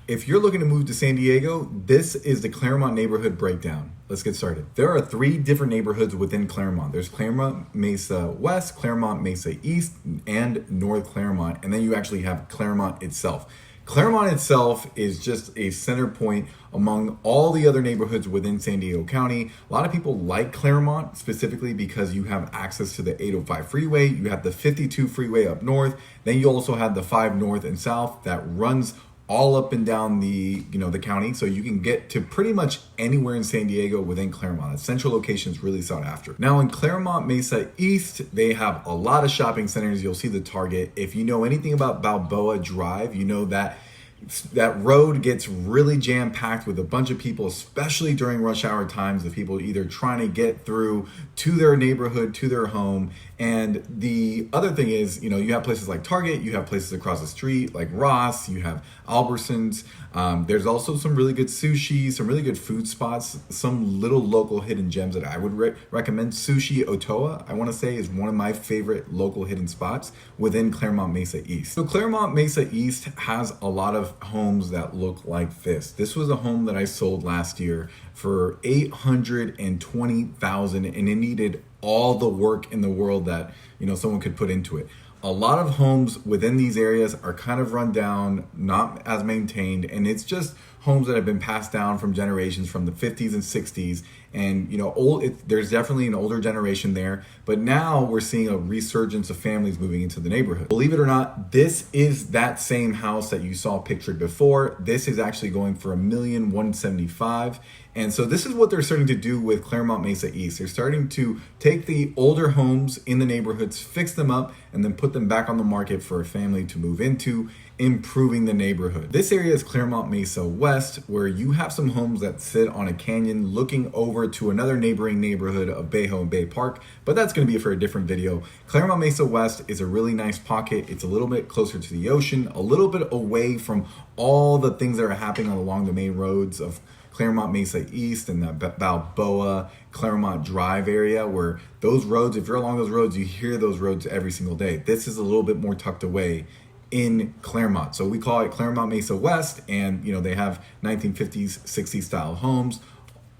If you're looking to move to San Diego, this is the Clairemont neighborhood breakdown. Let's get started. There are 3 different neighborhoods within Clairemont. There's Clairemont Mesa West, Clairemont Mesa East, and North Clairemont. And then you actually have Clairemont itself. Clairemont itself is just a center point among all the other neighborhoods within San Diego County. A lot of people like Clairemont specifically because you have access to the 805 freeway, you have the 52 freeway up north, then you also have the 5 north and south that runs all up and down the county, so you can get to pretty much anywhere in San Diego within Clairemont. A central location is really sought after. Now in Clairemont Mesa East, they have a lot of shopping centers. You'll see the Target. If you know anything about Balboa Drive, you know that road gets really jam-packed with a bunch of people, especially during rush hour times, of people either trying to get through to their neighborhood, to their home. And the other thing is, you have places like Target, you have places across the street like Ross, you have Albertsons. There's also some really good sushi, some really good food spots, some little local hidden gems that I would recommend. Sushi Otoa, I want to say, is one of my favorite local hidden spots within Clairemont Mesa East. So Clairemont Mesa East has a lot of homes that look like this. This was a home that I sold last year for $820,000, and it needed all the work in the world that someone could put into it. A lot of homes within these areas are kind of run down, not as maintained, and it's just homes that have been passed down from generations from the 50s and 60s. And there's definitely an older generation there, but now we're seeing a resurgence of families moving into the neighborhood. Believe it or not, this is that same house that you saw pictured before. This is actually going for $1,175,000. And so this is what they're starting to do with Clairemont Mesa East. They're starting to take the older homes in the neighborhoods, fix them up, and then put them back on the market for a family to move into, improving the neighborhood. This area is Clairemont Mesa West, where you have some homes that sit on a canyon looking over to another neighboring neighborhood of Bayho and Bay Park, but that's going to be for a different video. Clairemont Mesa West is a really nice pocket. It's a little bit closer to the ocean, a little bit away from all the things that are happening along the main roads of Clairemont Mesa East and the Balboa, Clairemont Drive area, where those roads, if you're along those roads, you hear those roads every single day. This is a little bit more tucked away in Clairemont. So we call it Clairemont Mesa West, and they have 1950s, 60s style homes,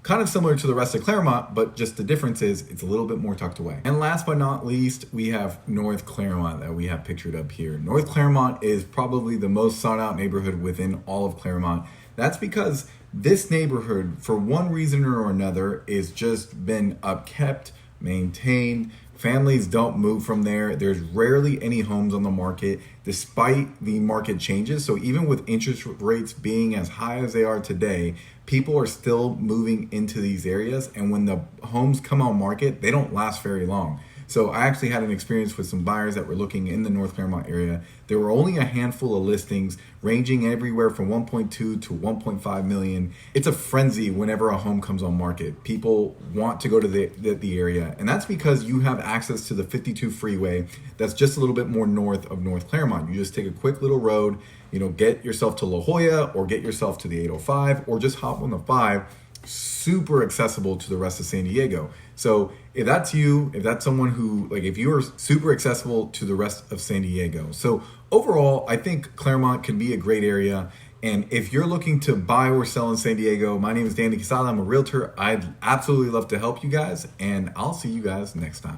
kind of similar to the rest of Clairemont, but just the difference is it's a little bit more tucked away. And last but not least, we have North Clairemont that we have pictured up here. North Clairemont is probably the most sought out neighborhood within all of Clairemont. That's because this neighborhood, for one reason or another, is just been upkept, maintained. Families don't move from there. There's rarely any homes on the market despite the market changes. So even with interest rates being as high as they are today, people are still moving into these areas. And when the homes come on market, they don't last very long. So I actually had an experience with some buyers that were looking in the North Clairemont area. There were only a handful of listings ranging everywhere from 1.2 to 1.5 million. It's a frenzy whenever a home comes on market. People want to go to the area, and that's because you have access to the 52 freeway that's just a little bit more north of North Clairemont. You just take a quick little road, get yourself to La Jolla or get yourself to the 805 or just hop on the 5. Super accessible to the rest of San Diego. So if that's you, if that's someone who, if you are super accessible to the rest of San Diego. So overall, I think Clairemont can be a great area. And if you're looking to buy or sell in San Diego, my name is Danny Quesada. I'm a realtor. I'd absolutely love to help you guys, and I'll see you guys next time.